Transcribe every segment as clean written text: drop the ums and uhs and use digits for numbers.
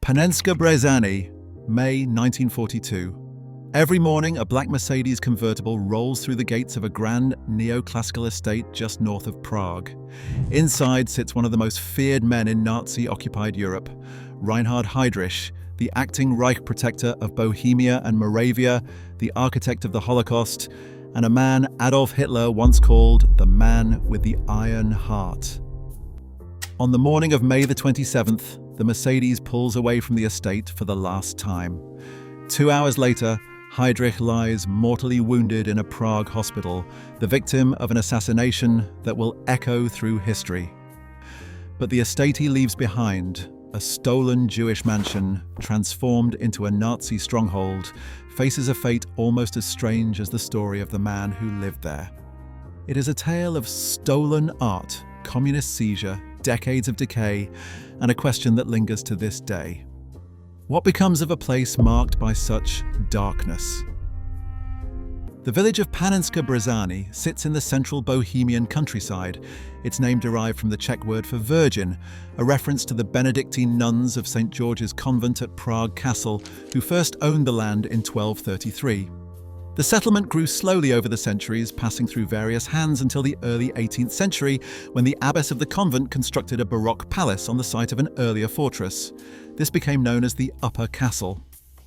Panenské Břežany, May 1942. Every morning, a black Mercedes convertible rolls through the gates of a grand neoclassical estate just north of Prague. Inside sits one of the most feared men in Nazi-occupied Europe, Reinhard Heydrich, the acting Reich protector of Bohemia and Moravia, the architect of the Holocaust, and a man Adolf Hitler once called the man with the iron heart. On the morning of May the 27th, the Mercedes pulls away from the estate for the last time. 2 hours later, Heydrich lies mortally wounded in a Prague hospital, the victim of an assassination that will echo through history. But the estate he leaves behind, a stolen Jewish mansion transformed into a Nazi stronghold, faces a fate almost as strange as the story of the man who lived there. It is a tale of stolen art, communist seizure, decades of decay, and a question that lingers to this day. What becomes of a place marked by such darkness? The village of Panenské Břežany sits in the central Bohemian countryside, its name derived from the Czech word for virgin, a reference to the Benedictine nuns of St. George's Convent at Prague Castle, who first owned the land in 1233. The settlement grew slowly over the centuries, passing through various hands until the early 18th century, when the abbess of the convent constructed a Baroque palace on the site of an earlier fortress. This became known as the Upper Castle.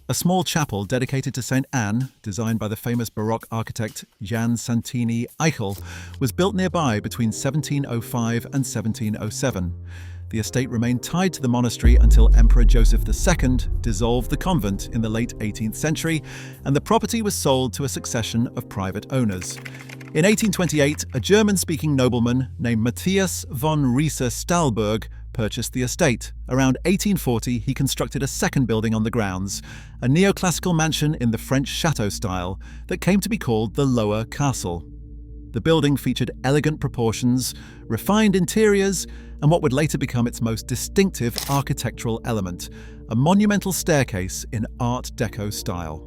A small chapel dedicated to St. Anne, designed by the famous Baroque architect Jan Santini Eichel, was built nearby between 1705 and 1707. The estate remained tied to the monastery until Emperor Joseph II dissolved the convent in the late 18th century, and the property was sold to a succession of private owners. In 1828, a German-speaking nobleman named Matthias von Riese-Stahlberg purchased the estate. Around 1840, he constructed a second building on the grounds, a neoclassical mansion in the French chateau style that came to be called the Lower Castle. The building featured elegant proportions, refined interiors, and what would later become its most distinctive architectural element, a monumental staircase in Art Deco style.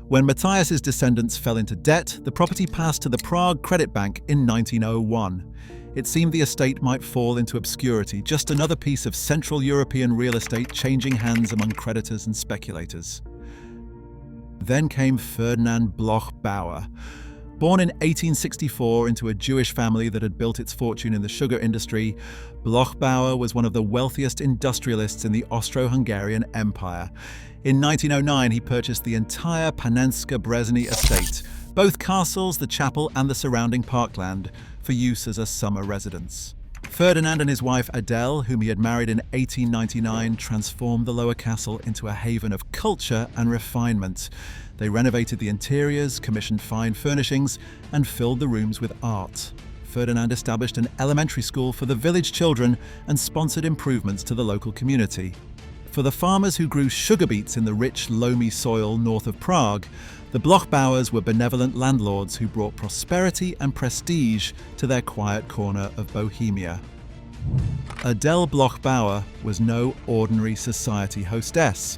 When Matthias's descendants fell into debt, the property passed to the Prague Credit Bank in 1901. It seemed the estate might fall into obscurity, just another piece of Central European real estate changing hands among creditors and speculators. Then came Ferdinand Bloch-Bauer. Born in 1864 into a Jewish family that had built its fortune in the sugar industry, Bloch-Bauer was one of the wealthiest industrialists in the Austro-Hungarian Empire. In 1909, he purchased the entire Panenské Břežany estate, both castles, the chapel, and the surrounding parkland, for use as a summer residence. Ferdinand and his wife Adele, whom he had married in 1899, transformed the Lower Castle into a haven of culture and refinement. They renovated the interiors, commissioned fine furnishings, and filled the rooms with art. Ferdinand established an elementary school for the village children and sponsored improvements to the local community. For the farmers who grew sugar beets in the rich, loamy soil north of Prague, the Bloch-Bauers were benevolent landlords who brought prosperity and prestige to their quiet corner of Bohemia. Adele Bloch-Bauer was no ordinary society hostess.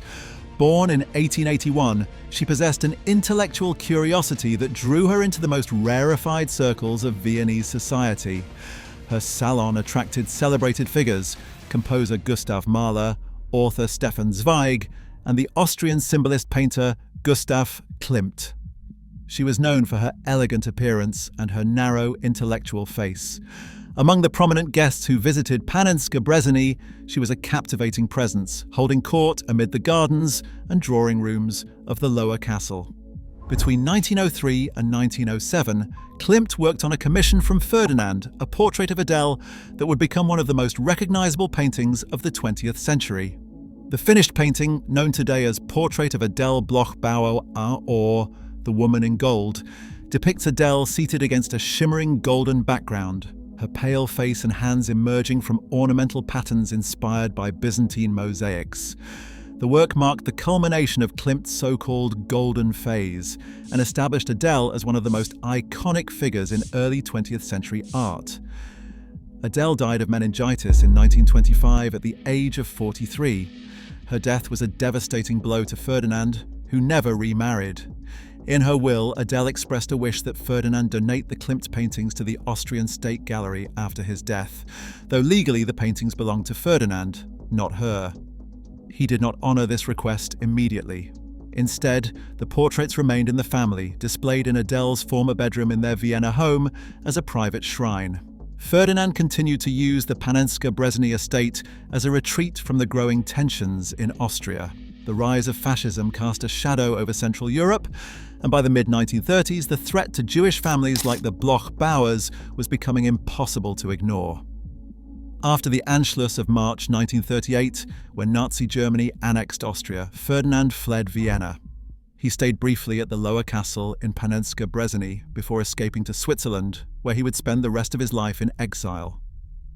Born in 1881, she possessed an intellectual curiosity that drew her into the most rarefied circles of Viennese society. Her salon attracted celebrated figures, composer Gustav Mahler, author Stefan Zweig, and the Austrian symbolist painter Gustav Klimt. She was known for her elegant appearance and her narrow intellectual face. Among the prominent guests who visited Panenské Břežany, she was a captivating presence, holding court amid the gardens and drawing rooms of the Lower Castle. Between 1903 and 1907, Klimt worked on a commission from Ferdinand, a portrait of Adele that would become one of the most recognizable paintings of the 20th century. The finished painting, known today as Portrait of Adele Bloch-Bauer or The Woman in Gold, depicts Adele seated against a shimmering golden background, her pale face and hands emerging from ornamental patterns inspired by Byzantine mosaics. The work marked the culmination of Klimt's so-called golden phase and established Adele as one of the most iconic figures in early 20th century art. Adele died of meningitis in 1925 at the age of 43. Her death was a devastating blow to Ferdinand, who never remarried. In her will, Adele expressed a wish that Ferdinand donate the Klimt paintings to the Austrian State Gallery after his death, though legally the paintings belonged to Ferdinand, not her. He did not honor this request immediately. Instead, the portraits remained in the family, displayed in Adele's former bedroom in their Vienna home as a private shrine. Ferdinand continued to use the Panenské Břežany estate as a retreat from the growing tensions in Austria. The rise of fascism cast a shadow over Central Europe, and by the mid-1930s, the threat to Jewish families like the Bloch-Bauers was becoming impossible to ignore. After the Anschluss of March 1938, when Nazi Germany annexed Austria, Ferdinand fled Vienna. He stayed briefly at the lower castle in Panenské Břežany before escaping to Switzerland, where he would spend the rest of his life in exile.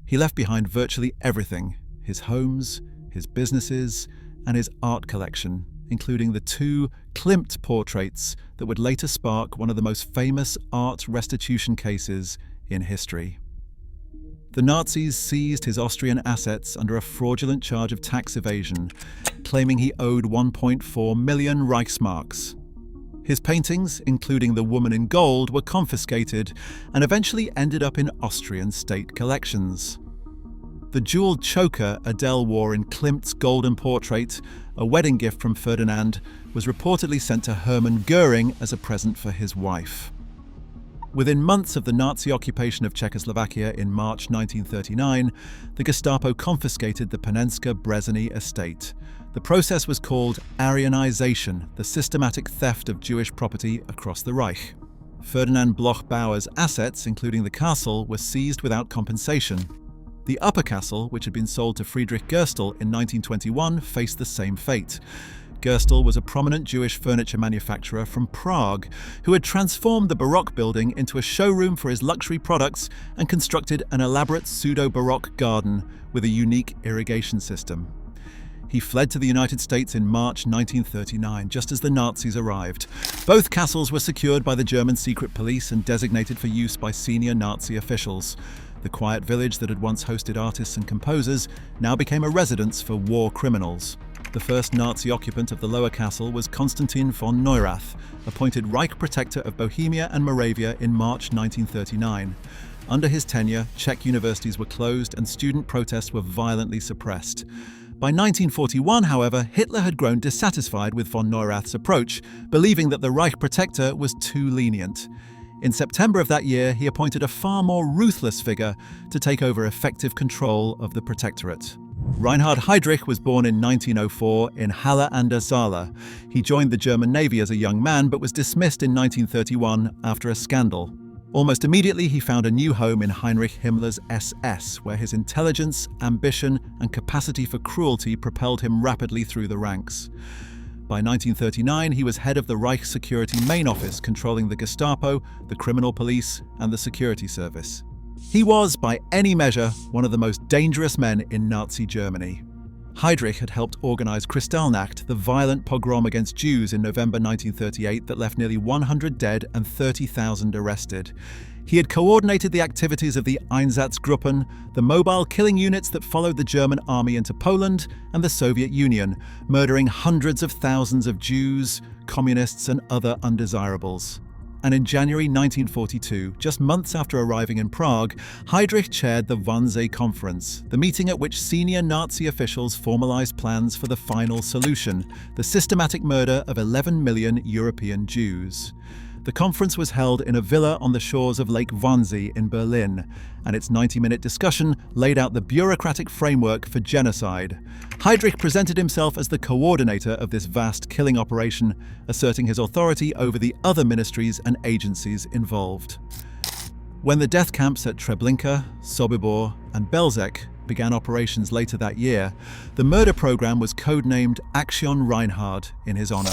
He left behind virtually everything: his homes, his businesses, and his art collection, including the two Klimt portraits that would later spark one of the most famous art restitution cases in history. The Nazis seized his Austrian assets under a fraudulent charge of tax evasion, claiming he owed 1.4 million Reichsmarks. His paintings, including The Woman in Gold, were confiscated and eventually ended up in Austrian state collections. The jeweled choker Adele wore in Klimt's golden portrait, a wedding gift from Ferdinand, was reportedly sent to Hermann Göring as a present for his wife. Within months of the Nazi occupation of Czechoslovakia in March 1939, the Gestapo confiscated the Panenské Břežany estate. The process was called arionization, the systematic theft of Jewish property across the Reich. Ferdinand Bloch-Bauer's assets, including the castle, were seized without compensation. The upper castle, which had been sold to Friedrich Gerstel in 1921, faced the same fate. Gerstel was a prominent Jewish furniture manufacturer from Prague who had transformed the Baroque building into a showroom for his luxury products and constructed an elaborate pseudo-Baroque garden with a unique irrigation system. He fled to the United States in March 1939, just as the Nazis arrived. Both castles were secured by the German secret police and designated for use by senior Nazi officials. The quiet village that had once hosted artists and composers now became a residence for war criminals. The first Nazi occupant of the lower castle was Konstantin von Neurath, appointed Reich protector of Bohemia and Moravia in March 1939. Under his tenure, Czech universities were closed and student protests were violently suppressed. By 1941, however, Hitler had grown dissatisfied with von Neurath's approach, believing that the Reich protector was too lenient. In September of that year, he appointed a far more ruthless figure to take over effective control of the protectorate. Reinhard Heydrich was born in 1904 in Halle an der Saale. He joined the German Navy as a young man but was dismissed in 1931 after a scandal. Almost immediately, he found a new home in Heinrich Himmler's SS, where his intelligence, ambition, and capacity for cruelty propelled him rapidly through the ranks. By 1939, he was head of the Reich Security Main Office, controlling the Gestapo, the criminal police, and the security service. He was, by any measure, one of the most dangerous men in Nazi Germany. Heydrich had helped organize Kristallnacht, the violent pogrom against Jews in November 1938 that left nearly 100 dead and 30,000 arrested. He had coordinated the activities of the Einsatzgruppen, the mobile killing units that followed the German army into Poland and the Soviet Union, murdering hundreds of thousands of Jews, communists, and other undesirables. And in January 1942, just months after arriving in Prague, Heydrich chaired the Wannsee Conference, the meeting at which senior Nazi officials formalized plans for the final solution, the systematic murder of 11 million European Jews. The conference was held in a villa on the shores of Lake Wannsee in Berlin, and its 90-minute discussion laid out the bureaucratic framework for genocide. Heydrich presented himself as the coordinator of this vast killing operation, asserting his authority over the other ministries and agencies involved. When the death camps at Treblinka, Sobibor, and Belzec began operations later that year, the murder program was codenamed Action Reinhard in his honor.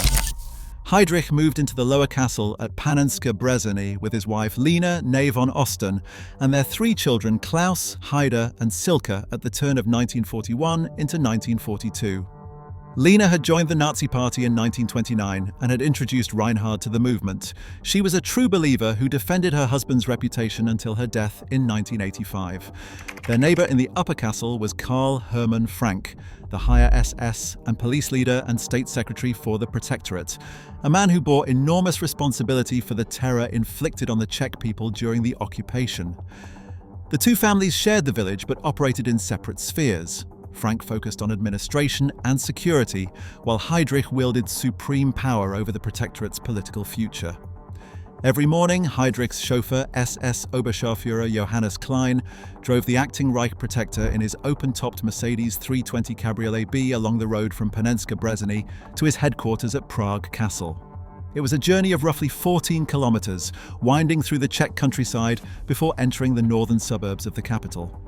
Heydrich moved into the lower castle at Panenské Břežany with his wife Lena née von Osten and their three children Klaus, Haida, and Silke at the turn of 1941 into 1942. Lena had joined the Nazi Party in 1929 and had introduced Reinhard to the movement. She was a true believer who defended her husband's reputation until her death in 1985. Their neighbor in the upper castle was Karl Hermann Frank, the higher SS and police leader and state secretary for the Protectorate, a man who bore enormous responsibility for the terror inflicted on the Czech people during the occupation. The two families shared the village but operated in separate spheres. Frank focused on administration and security, while Heydrich wielded supreme power over the protectorate's political future. Every morning, Heydrich's chauffeur, SS Oberscharführer Johannes Klein, drove the acting Reich protector in his open-topped Mercedes 320 Cabriolet B along the road from Panenské Břežany to his headquarters at Prague Castle. It was a journey of roughly 14 kilometers, winding through the Czech countryside before entering the northern suburbs of the capital.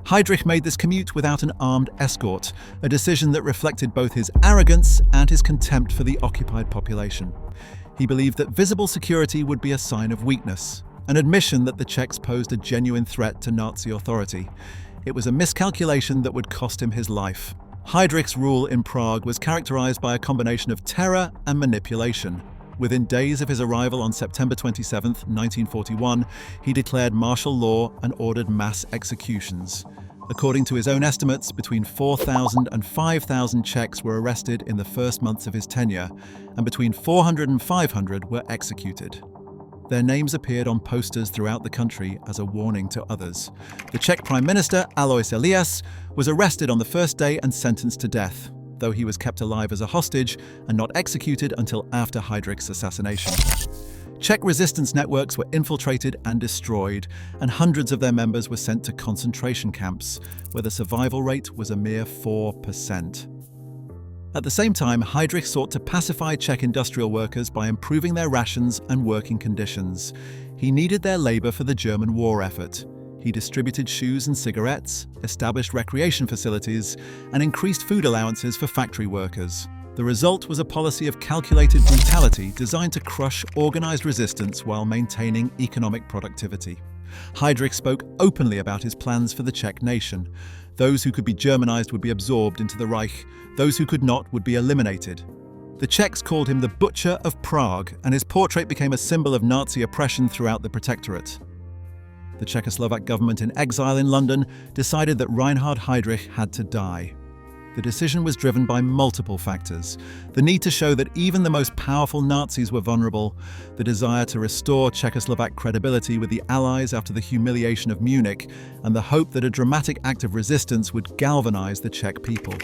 Heydrich made this commute without an armed escort, a decision that reflected both his arrogance and his contempt for the occupied population. He believed that visible security would be a sign of weakness, an admission that the Czechs posed a genuine threat to Nazi authority. It was a miscalculation that would cost him his life. Heydrich's rule in Prague was characterized by a combination of terror and manipulation. Within days of his arrival on September 27, 1941, he declared martial law and ordered mass executions. According to his own estimates, between 4,000 and 5,000 Czechs were arrested in the first months of his tenure, and between 400 and 500 were executed. Their names appeared on posters throughout the country as a warning to others. The Czech Prime Minister, Alois Elias, was arrested on the first day and sentenced to death, though he was kept alive as a hostage and not executed until after Heydrich's assassination. Czech resistance networks were infiltrated and destroyed, and hundreds of their members were sent to concentration camps, where the survival rate was a mere 4%. At the same time, Heydrich sought to pacify Czech industrial workers by improving their rations and working conditions. He needed their labor for the German war effort. He distributed shoes and cigarettes, established recreation facilities, and increased food allowances for factory workers. The result was a policy of calculated brutality designed to crush organized resistance while maintaining economic productivity. Heydrich spoke openly about his plans for the Czech nation. Those who could be Germanized would be absorbed into the Reich, those who could not would be eliminated. The Czechs called him the Butcher of Prague, and his portrait became a symbol of Nazi oppression throughout the Protectorate. The Czechoslovak government in exile in London decided that Reinhard Heydrich had to die. The decision was driven by multiple factors: the need to show that even the most powerful Nazis were vulnerable, the desire to restore Czechoslovak credibility with the Allies after the humiliation of Munich, and the hope that a dramatic act of resistance would galvanize the Czech people.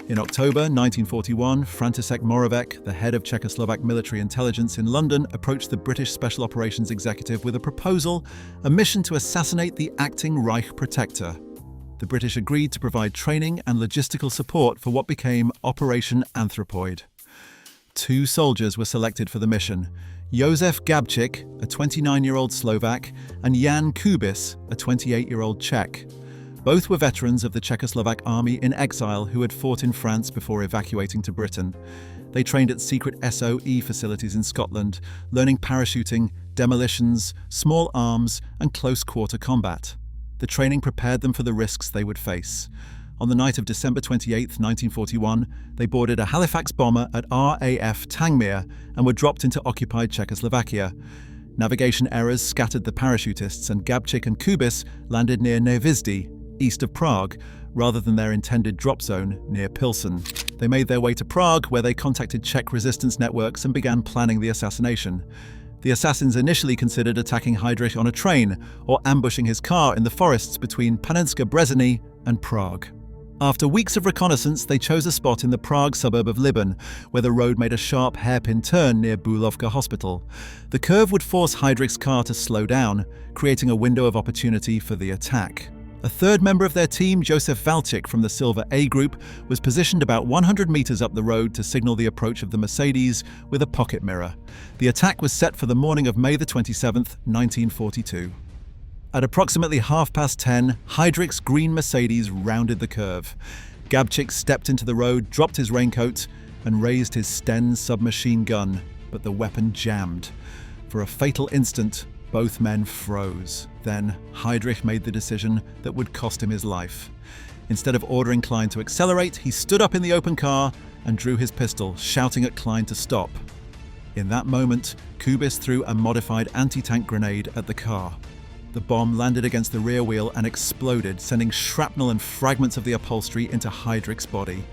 In October 1941, František Moravec, the head of Czechoslovak military intelligence in London, approached the British Special Operations Executive with a proposal, a mission to assassinate the acting Reich protector. The British agreed to provide training and logistical support for what became Operation Anthropoid. 2 soldiers were selected for the mission: Josef Gabčík, a 29-year-old Slovak, and Jan Kubis, a 28-year-old Czech. Both were veterans of the Czechoslovak army in exile who had fought in France before evacuating to Britain. They trained at secret SOE facilities in Scotland, learning parachuting, demolitions, small arms, and close-quarter combat. The training prepared them for the risks they would face. On the night of December 28, 1941, they boarded a Halifax bomber at RAF Tangmere and were dropped into occupied Czechoslovakia. Navigation errors scattered the parachutists, and Gabčík and Kubis landed near Nevězdy, east of Prague, rather than their intended drop zone near Pilsen. They made their way to Prague, where they contacted Czech resistance networks and began planning the assassination. The assassins initially considered attacking Heydrich on a train or ambushing his car in the forests between Panenské Břežany and Prague. After weeks of reconnaissance, they chose a spot in the Prague suburb of Liban, where the road made a sharp hairpin turn near Bulovka Hospital. The curve would force Heydrich's car to slow down, creating a window of opportunity for the attack. A third member of their team, Josef Valčík from the Silver A Group, was positioned about 100 meters up the road to signal the approach of the Mercedes with a pocket mirror. The attack was set for the morning of May 27, 1942. At approximately 10:30, Heydrich's green Mercedes rounded the curve. Gabčík stepped into the road, dropped his raincoat, and raised his Sten submachine gun, but the weapon jammed. For a fatal instant, both men froze. Then, Heydrich made the decision that would cost him his life. Instead of ordering Klein to accelerate, he stood up in the open car and drew his pistol, shouting at Klein to stop. In that moment, Kubis threw a modified anti-tank grenade at the car. The bomb landed against the rear wheel and exploded, sending shrapnel and fragments of the upholstery into Heydrich's body.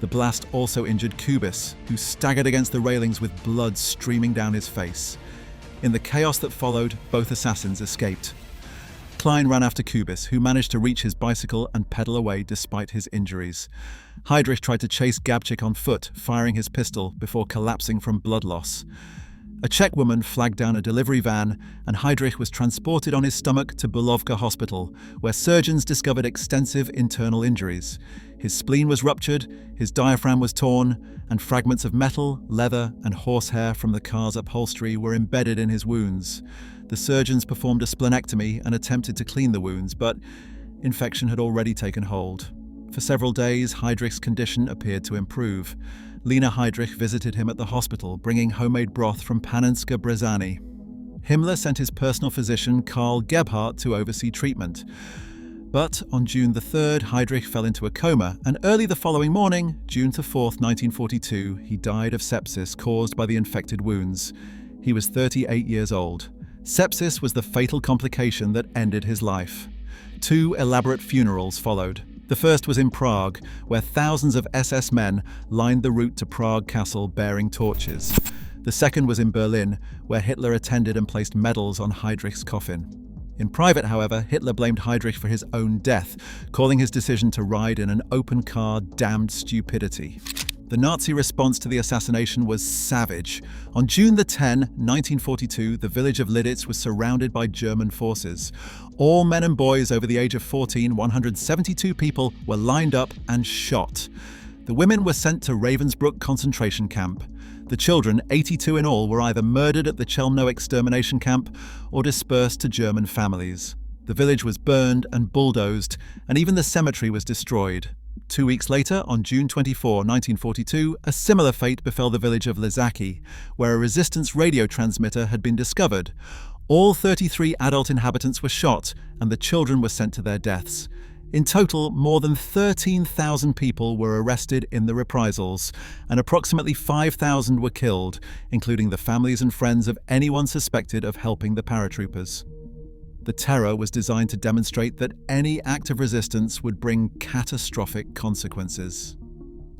The blast also injured Kubis, who staggered against the railings with blood streaming down his face. In the chaos that followed, both assassins escaped. Klein ran after Kubis, who managed to reach his bicycle and pedal away despite his injuries. Heydrich tried to chase Gabčík on foot, firing his pistol before collapsing from blood loss. A Czech woman flagged down a delivery van, and Heydrich was transported on his stomach to Bulovka Hospital, where surgeons discovered extensive internal injuries. His spleen was ruptured, his diaphragm was torn, and fragments of metal, leather, and horsehair from the car's upholstery were embedded in his wounds. The surgeons performed a splenectomy and attempted to clean the wounds, but infection had already taken hold. For several days, Heydrich's condition appeared to improve. Lena Heydrich visited him at the hospital, bringing homemade broth from Panenské Břežany. Himmler sent his personal physician Karl Gebhardt to oversee treatment. But on June 3rd, Heydrich fell into a coma, and early the following morning, June 4th, 1942, he died of sepsis caused by the infected wounds. He was 38 years old. Sepsis was the fatal complication that ended his life. 2 elaborate funerals followed. The first was in Prague, where thousands of SS men lined the route to Prague Castle bearing torches. The second was in Berlin, where Hitler attended and placed medals on Heydrich's coffin. In private, however, Hitler blamed Heydrich for his own death, calling his decision to ride in an open car damned stupidity. The Nazi response to the assassination was savage. On June 10, 1942, the village of Liditz was surrounded by German forces. All men and boys over the age of 14, 172 people, were lined up and shot. The women were sent to Ravensbrück concentration camp. The children, 82 in all, were either murdered at the Chelmno extermination camp or dispersed to German families. The village was burned and bulldozed, and even the cemetery was destroyed. 2 weeks later, on June 24, 1942, a similar fate befell the village of Ležáky, where a resistance radio transmitter had been discovered. All 33 adult inhabitants were shot, and the children were sent to their deaths. In total, more than 13,000 people were arrested in the reprisals, and approximately 5,000 were killed, including the families and friends of anyone suspected of helping the paratroopers. The terror was designed to demonstrate that any act of resistance would bring catastrophic consequences.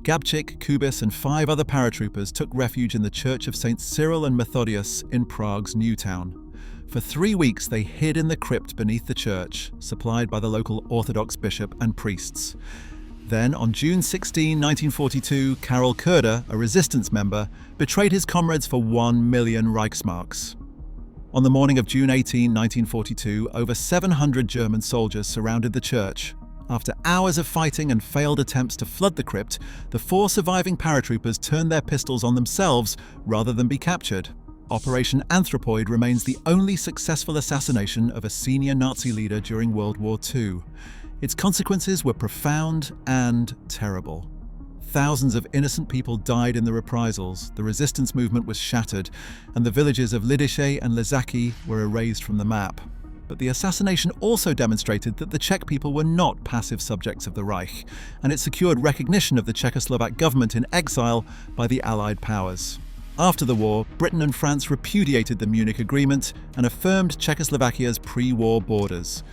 Gabčík, Kubis, and 5 other paratroopers took refuge in the Church of St. Cyril and Methodius in Prague's New Town. For 3 weeks, they hid in the crypt beneath the church, supplied by the local Orthodox bishop and priests. Then, on June 16, 1942, Karol Kurda, a resistance member, betrayed his comrades for 1 million Reichsmarks. On the morning of June 18, 1942, over 700 German soldiers surrounded the church. After hours of fighting and failed attempts to flood the crypt, the 4 surviving paratroopers turned their pistols on themselves rather than be captured. Operation Anthropoid remains the only successful assassination of a senior Nazi leader during World War II. Its consequences were profound and terrible. Thousands of innocent people died in the reprisals, the resistance movement was shattered, and the villages of Lidice and Ležáky were erased from the map. But the assassination also demonstrated that the Czech people were not passive subjects of the Reich, and it secured recognition of the Czechoslovak government in exile by the Allied powers. After the war, Britain and France repudiated the Munich Agreement and affirmed Czechoslovakia's pre-war borders.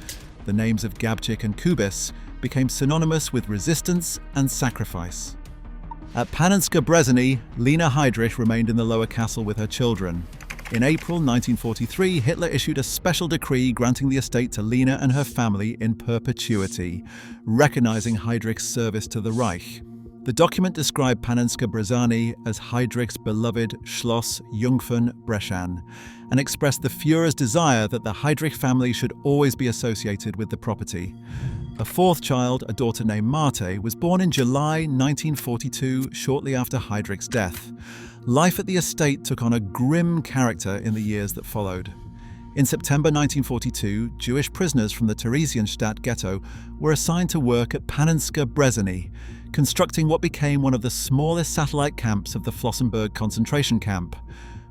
The names of Gabčík and Kubis became synonymous with resistance and sacrifice. At Panenské Břežany, Lena Heydrich remained in the lower castle with her children. In April 1943, Hitler issued a special decree granting the estate to Lena and her family in perpetuity, recognizing Heydrich's service to the Reich. The document described Panenské Břežany as Heydrich's beloved Schloss Jungfern Břechan and expressed the Führer's desire that the Heydrich family should always be associated with the property. A 4th child, a daughter named Marte, was born in July 1942, shortly after Heydrich's death. Life at the estate took on a grim character in the years that followed. In September 1942, Jewish prisoners from the Theresienstadt ghetto were assigned to work at Panenské Břežany, constructing what became one of the smallest satellite camps of the Flossenburg concentration camp.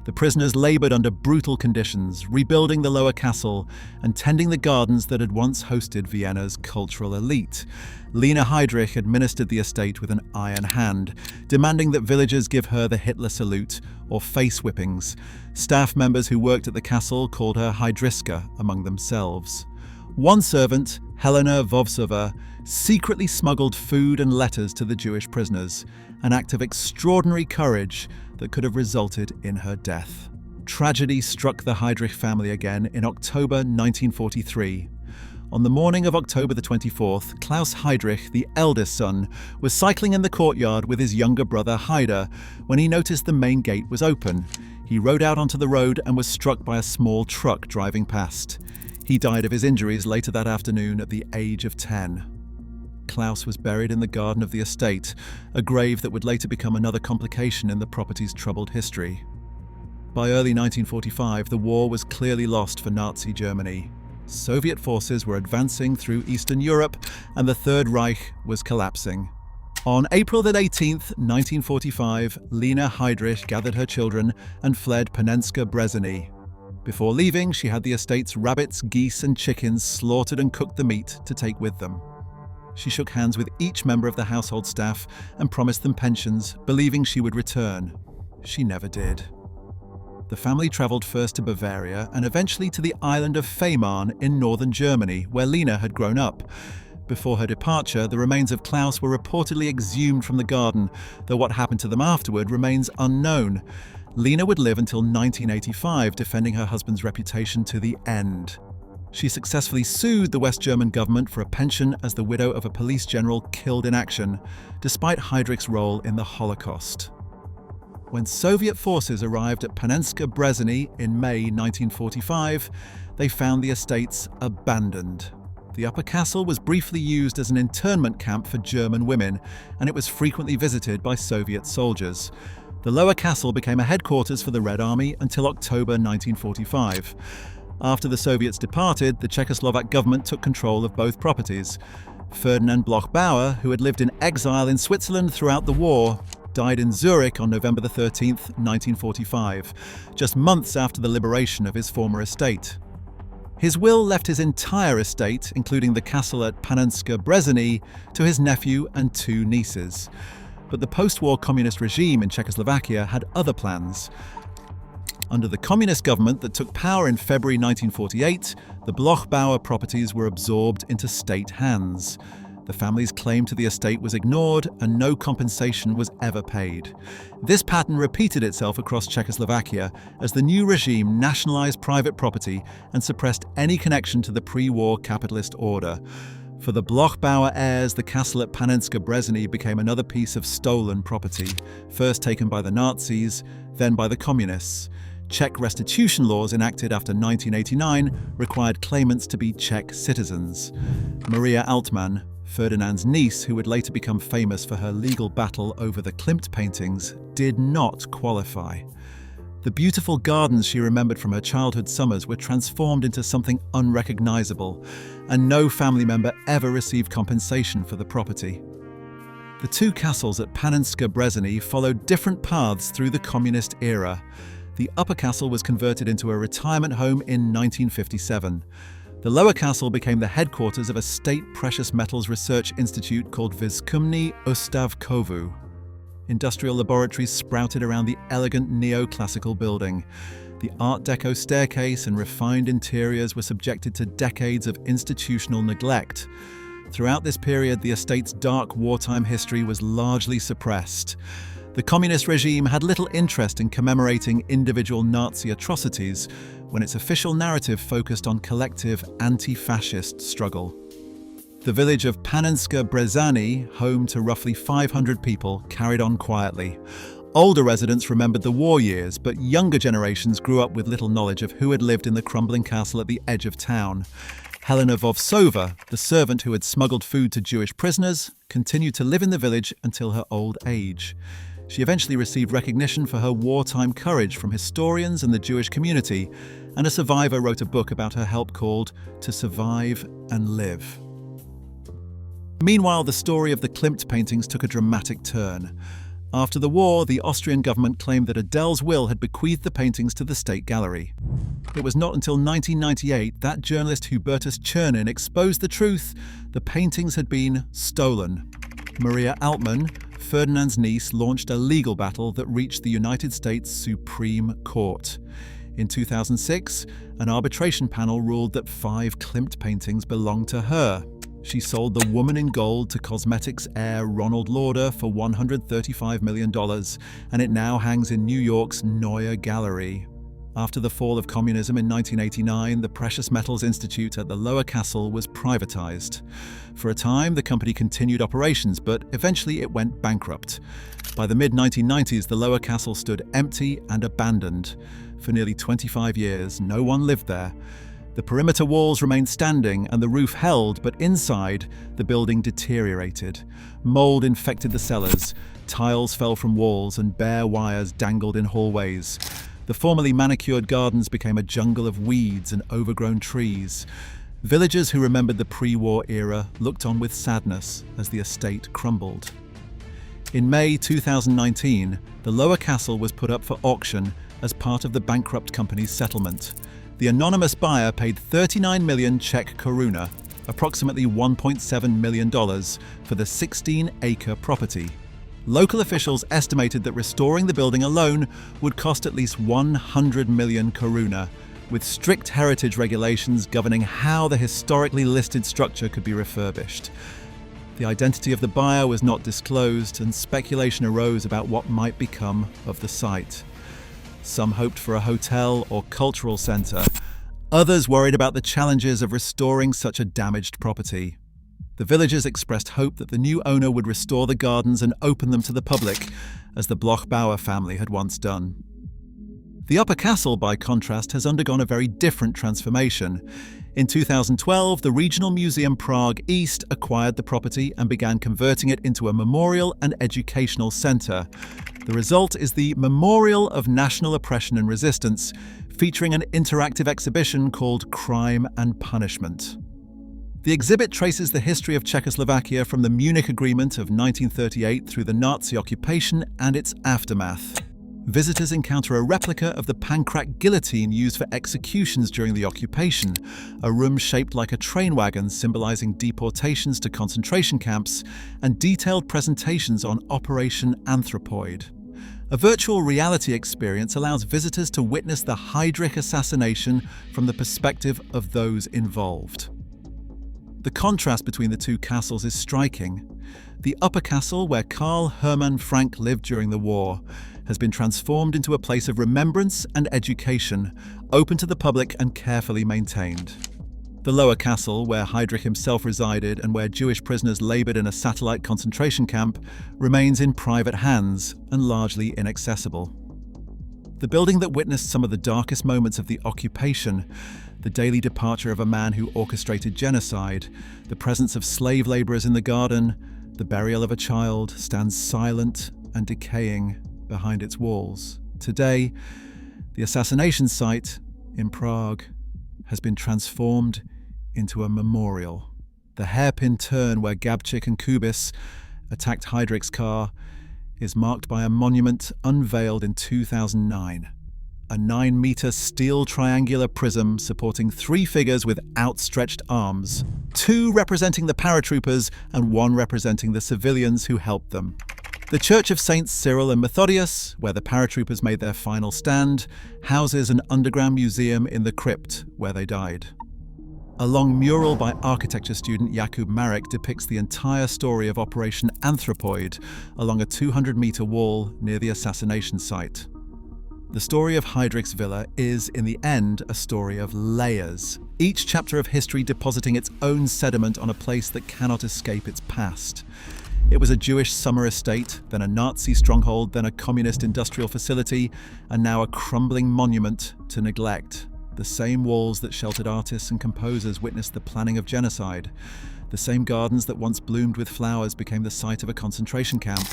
The prisoners laboured under brutal conditions, rebuilding the lower castle and tending the gardens that had once hosted Vienna's cultural elite. Lena Heydrich administered the estate with an iron hand, demanding that villagers give her the Hitler salute or face whippings. Staff members who worked at the castle called her Heydrichka among themselves. One servant, Helena Vovsova, secretly smuggled food and letters to the Jewish prisoners, an act of extraordinary courage that could have resulted in her death. Tragedy struck the Heydrich family again in October 1943. On the morning of October the 24th, Klaus Heydrich, the eldest son, was cycling in the courtyard with his younger brother Heider when he noticed the main gate was open. He rode out onto the road and was struck by a small truck driving past. He died of his injuries later that afternoon at the age of 10. Klaus was buried in the garden of the estate, a grave that would later become another complication in the property's troubled history. By early 1945, the war was clearly lost for Nazi Germany. Soviet forces were advancing through Eastern Europe, and the Third Reich was collapsing. On April 18, 1945, Lena Heydrich gathered her children and fled Panenské Břežany. Before leaving, she had the estate's rabbits, geese, and chickens slaughtered and cooked the meat to take with them. She shook hands with each member of the household staff and promised them pensions, believing she would return. She never did. The family travelled first to Bavaria and eventually to the island of Fehmarn in northern Germany, where Lena had grown up. Before her departure, the remains of Klaus were reportedly exhumed from the garden, though what happened to them afterward remains unknown. Lena would live until 1985, defending her husband's reputation to the end. She successfully sued the West German government for a pension as the widow of a police general killed in action, despite Heydrich's role in the Holocaust. When Soviet forces arrived at Panenské Břežany in May 1945, they found the estates abandoned. The upper castle was briefly used as an internment camp for German women, and it was frequently visited by Soviet soldiers. The lower castle became a headquarters for the Red Army until October 1945. After the Soviets departed, the Czechoslovak government took control of both properties. Ferdinand Bloch-Bauer, who had lived in exile in Switzerland throughout the war, died in Zurich on November 13, 1945, just months after the liberation of his former estate. His will left his entire estate, including the castle at Panenské Břežany, to his nephew and 2 nieces. But the post-war communist regime in Czechoslovakia had other plans. Under the communist government that took power in February 1948, the Bloch-Bauer properties were absorbed into state hands. The family's claim to the estate was ignored and no compensation was ever paid. This pattern repeated itself across Czechoslovakia as the new regime nationalized private property and suppressed any connection to the pre-war capitalist order. For the Bloch-Bauer heirs, the castle at Panenské Břežany became another piece of stolen property, first taken by the Nazis, then by the communists. Czech restitution laws enacted after 1989 required claimants to be Czech citizens. Maria Altmann, Ferdinand's niece, who would later become famous for her legal battle over the Klimt paintings, did not qualify. The beautiful gardens she remembered from her childhood summers were transformed into something unrecognizable, and no family member ever received compensation for the property. The 2 castles at Panenské Břežany followed different paths through the communist era. The upper castle was converted into a retirement home in 1957. The lower castle became the headquarters of a state precious metals research institute called Výzkumný ústav kovů. Industrial laboratories sprouted around the elegant neoclassical building. The Art Deco staircase and refined interiors were subjected to decades of institutional neglect. Throughout this period, the estate's dark wartime history was largely suppressed. The communist regime had little interest in commemorating individual Nazi atrocities, when its official narrative focused on collective anti-fascist struggle. The village of Panenské Břežany, home to roughly 500 people, carried on quietly. Older residents remembered the war years, but younger generations grew up with little knowledge of who had lived in the crumbling castle at the edge of town. Helena Vovsova, the servant who had smuggled food to Jewish prisoners, continued to live in the village until her old age. She eventually received recognition for her wartime courage from historians and the Jewish community, and a survivor wrote a book about her help called To Survive and Live. Meanwhile, the story of the Klimt paintings took a dramatic turn. After the war, the Austrian government claimed that Adele's will had bequeathed the paintings to the State Gallery. It was not until 1998 that journalist Hubertus Czernin exposed the truth: the paintings had been stolen. Maria Altmann, Ferdinand's niece, launched a legal battle that reached the United States Supreme Court. In 2006, an arbitration panel ruled that 5 Klimt paintings belonged to her. She sold The Woman in Gold to cosmetics heir Ronald Lauder for $135 million, and it now hangs in New York's Neue Gallery. After the fall of communism in 1989, the Precious Metals Institute at the Lower Castle was privatized. For a time, the company continued operations, but eventually it went bankrupt. By the mid-1990s, the Lower Castle stood empty and abandoned. For nearly 25 years, no one lived there. The perimeter walls remained standing and the roof held, but inside, the building deteriorated. Mold infected the cellars, tiles fell from walls, and bare wires dangled in hallways. The formerly manicured gardens became a jungle of weeds and overgrown trees. Villagers who remembered the pre-war era looked on with sadness as the estate crumbled. In May 2019, the Lower Castle was put up for auction as part of the bankrupt company's settlement. The anonymous buyer paid 39 million Czech koruna, approximately $1.7 million, for the 16-acre property. Local officials estimated that restoring the building alone would cost at least 100 million koruna, with strict heritage regulations governing how the historically listed structure could be refurbished. The identity of the buyer was not disclosed, and speculation arose about what might become of the site. Some hoped for a hotel or cultural centre. Others worried about the challenges of restoring such a damaged property. The villagers expressed hope that the new owner would restore the gardens and open them to the public, as the Bloch-Bauer family had once done. The Upper Castle, by contrast, has undergone a very different transformation. In 2012, the Regional Museum Prague East acquired the property and began converting it into a memorial and educational centre. The result is the Memorial of National Oppression and Resistance, featuring an interactive exhibition called Crime and Punishment. The exhibit traces the history of Czechoslovakia from the Munich Agreement of 1938 through the Nazi occupation and its aftermath. Visitors encounter a replica of the pancrack guillotine used for executions during the occupation, a room shaped like a train wagon symbolizing deportations to concentration camps, and detailed presentations on Operation Anthropoid. A virtual reality experience allows visitors to witness the Heydrich assassination from the perspective of those involved. The contrast between the two castles is striking. The Upper Castle, where Karl Hermann Frank lived during the war, has been transformed into a place of remembrance and education, open to the public and carefully maintained. The Lower Castle, where Heydrich himself resided and where Jewish prisoners laboured in a satellite concentration camp, remains in private hands and largely inaccessible. The building that witnessed some of the darkest moments of the occupation, the daily departure of a man who orchestrated genocide, the presence of slave labourers in the garden, the burial of a child, stands silent and decaying behind its walls. Today, the assassination site in Prague has been transformed into a memorial. The hairpin turn where Gabčík and Kubis attacked Heydrich's car is marked by a monument unveiled in 2009. A 9-metre steel triangular prism supporting 3 figures with outstretched arms, 2 representing the paratroopers and 1 representing the civilians who helped them. The Church of Saints Cyril and Methodius, where the paratroopers made their final stand, houses an underground museum in the crypt where they died. A long mural by architecture student Jakub Marek depicts the entire story of Operation Anthropoid along a 200-metre wall near the assassination site. The story of Heydrich's villa is, in the end, a story of layers, each chapter of history depositing its own sediment on a place that cannot escape its past. It was a Jewish summer estate, then a Nazi stronghold, then a communist industrial facility, and now a crumbling monument to neglect. The same walls that sheltered artists and composers witnessed the planning of genocide. The same gardens that once bloomed with flowers became the site of a concentration camp.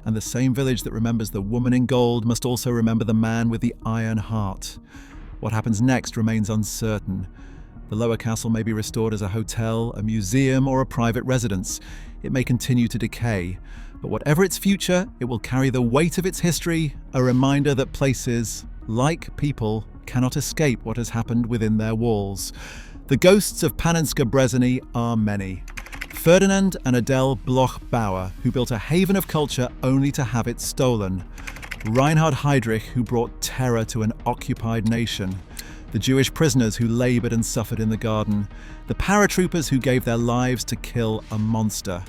And the same village that remembers the woman in gold must also remember the man with the iron heart. What happens next remains uncertain. The Lower Castle may be restored as a hotel, a museum, or a private residence. It may continue to decay, but whatever its future, it will carry the weight of its history, a reminder that places, like people, cannot escape what has happened within their walls. The ghosts of Panenské Břežany are many. Ferdinand and Adele Bloch-Bauer, who built a haven of culture only to have it stolen. Reinhard Heydrich, who brought terror to an occupied nation. The Jewish prisoners who laboured and suffered in the garden. The paratroopers who gave their lives to kill a monster.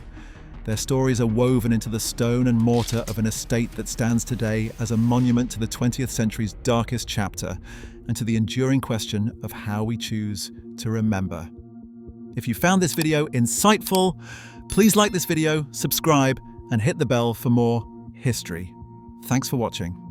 Their stories are woven into the stone and mortar of an estate that stands today as a monument to the 20th century's darkest chapter and to the enduring question of how we choose to remember. If you found this video insightful, please like this video, subscribe, and hit the bell for more history. Thanks for watching.